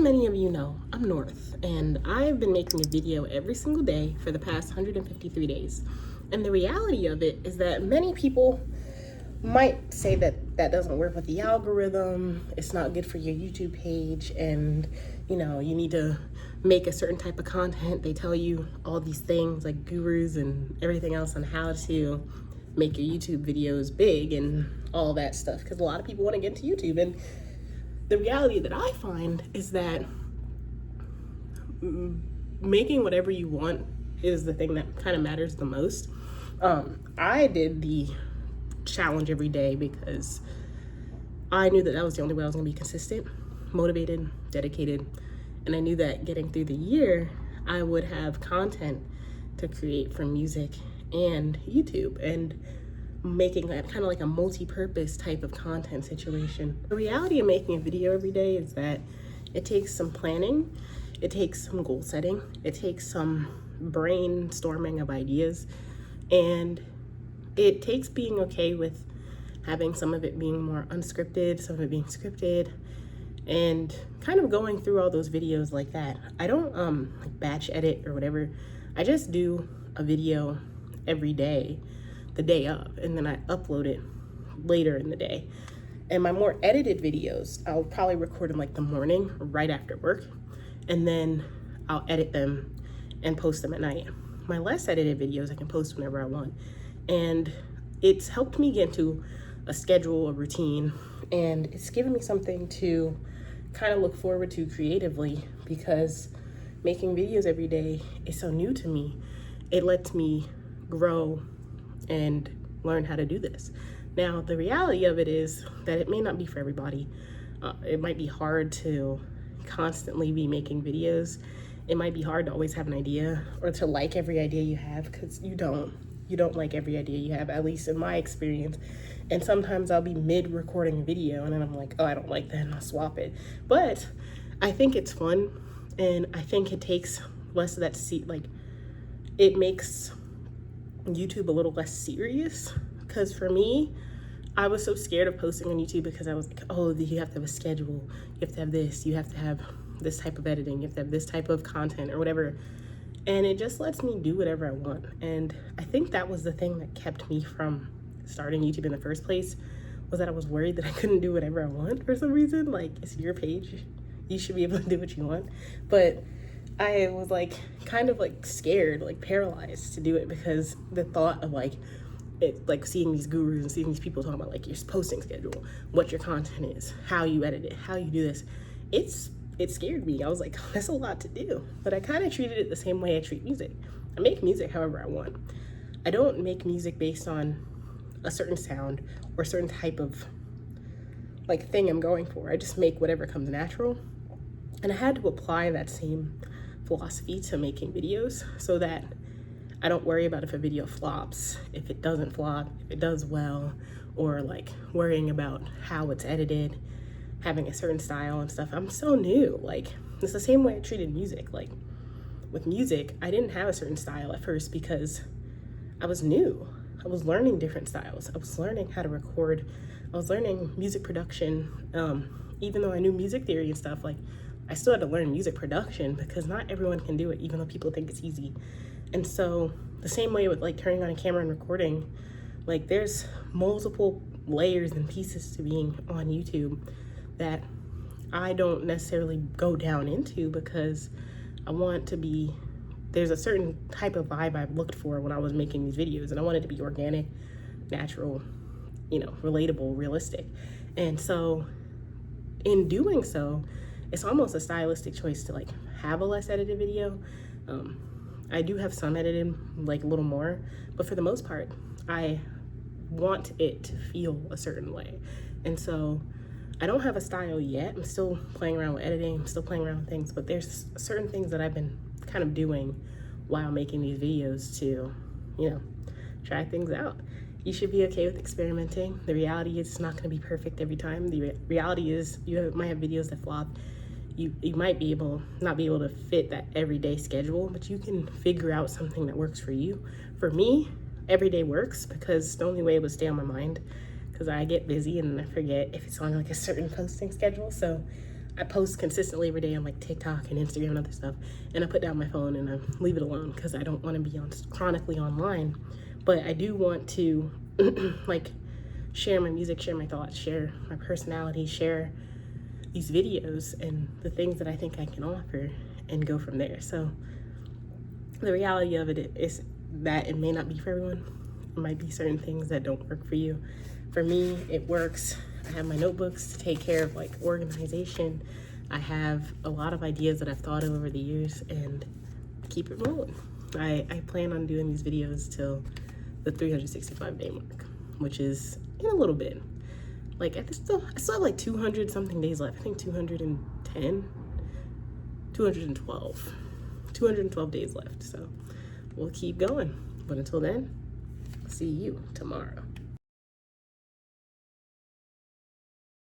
many of you know, I'm North, and I've been making a video every single day for the past 153 days. And the reality of it is that many people might say that that doesn't work with the algorithm, it's not good for your YouTube page, and you need to make a certain type of content. They tell you all these things like gurus and everything else on how to make your YouTube videos big and all that stuff, because a lot of people want to get into YouTube. And the reality that I find is that making whatever you want is the thing that kind of matters the most. I did the challenge every day because I knew that that was the only way I was going to be consistent, motivated, dedicated, and I knew that getting through the year, I would have content to create for music and YouTube, and making that kind of like a multi-purpose type of content situation. The reality of making a video every day is that it takes some planning, it takes some goal setting, it takes some brainstorming of ideas, and it takes being okay with having some of it being more unscripted, some of it being scripted, and kind of going through all those videos like that. I don't like batch edit or whatever. I just do a video every day, the day of, and then I upload it later in the day. And my more edited videos, I'll probably record in like the morning right after work, and then I'll edit them and post them at night. My less edited videos I can post whenever I want, and it's helped me get into a schedule, a routine, and it's given me something to kind of look forward to creatively, because making videos every day is so new to me. It lets me grow and learn how to do this. Now, the reality of it is that it may not be for everybody. It might be hard to constantly be making videos. It might be hard to always have an idea or to like every idea you have, because you don't like every idea you have, at least in my experience. And sometimes I'll be mid-recording a video and then I'm like, oh, I don't like that, and I'll swap it. But I think it's fun, and I think it takes less of that it makes YouTube a little less serious. Because for me, I was so scared of posting on YouTube because I was like, oh, you have to have a schedule, you have to have this, you have to have this type of editing, you have to have this type of content or whatever. And it just lets me do whatever I want. And I think that was the thing that kept me from starting YouTube in the first place, was that I was worried that I couldn't do whatever I want for some reason. Like, it's your page, you should be able to do what you want. But I was like kind of like scared, like paralyzed to do it, because the thought of like seeing these gurus and seeing these people talking about like your posting schedule, what your content is, how you edit it, how you do this, it scared me. I was like, that's a lot to do. But I kind of treated it the same way I treat music. I make music however I want. I don't make music based on a certain sound or a certain type of like thing I'm going for. I just make whatever comes natural. And I had to apply that same philosophy to making videos, so that I don't worry about if a video flops, if it doesn't flop, if it does well, or like worrying about how it's edited, having a certain style and stuff. I'm so new. Like, it's the same way I treated music. Like, with music, I didn't have a certain style at first because I was new. I was learning different styles. I was learning how to record. I was learning music production. Even though I knew music theory and stuff, like, I still had to learn music production, because not everyone can do it, even though people think it's easy. And so the same way with like turning on a camera and recording, like there's multiple layers and pieces to being on YouTube that I don't necessarily go down into, because I want to be, there's a certain type of vibe I looked for when I was making these videos, and I wanted to be organic, natural, relatable, realistic. And so in doing so, it's almost a stylistic choice to like have a less edited video. I do have some edited, like a little more, but for the most part, I want it to feel a certain way. And so I don't have a style yet. I'm still playing around with editing, I'm still playing around with things, but there's certain things that I've been kind of doing while making these videos to, try things out. You should be okay with experimenting. The reality is it's not gonna be perfect every time. The reality is might have videos that flop. You might not be able to fit that everyday schedule, but you can figure out something that works for you. For me, every day works, because the only way it would stay on my mind, because I get busy and I forget if it's on like a certain posting schedule. So I post consistently every day on like TikTok and Instagram and other stuff, and I put down my phone and I leave it alone because I don't want to be on chronically online. But I do want to like share my music, share my thoughts, share my personality, share these videos and the things that I think I can offer, and go from there. So the reality of it is that it may not be for everyone. There might be certain things that don't work for you. For me, it works. I have my notebooks to take care of like organization. I have a lot of ideas that I've thought of over the years, and keep it rolling. I plan on doing these videos till the 365-day mark, which is in a little bit. Like I still have like 200 something days left. I think 212 days left. So we'll keep going. But until then, see you tomorrow.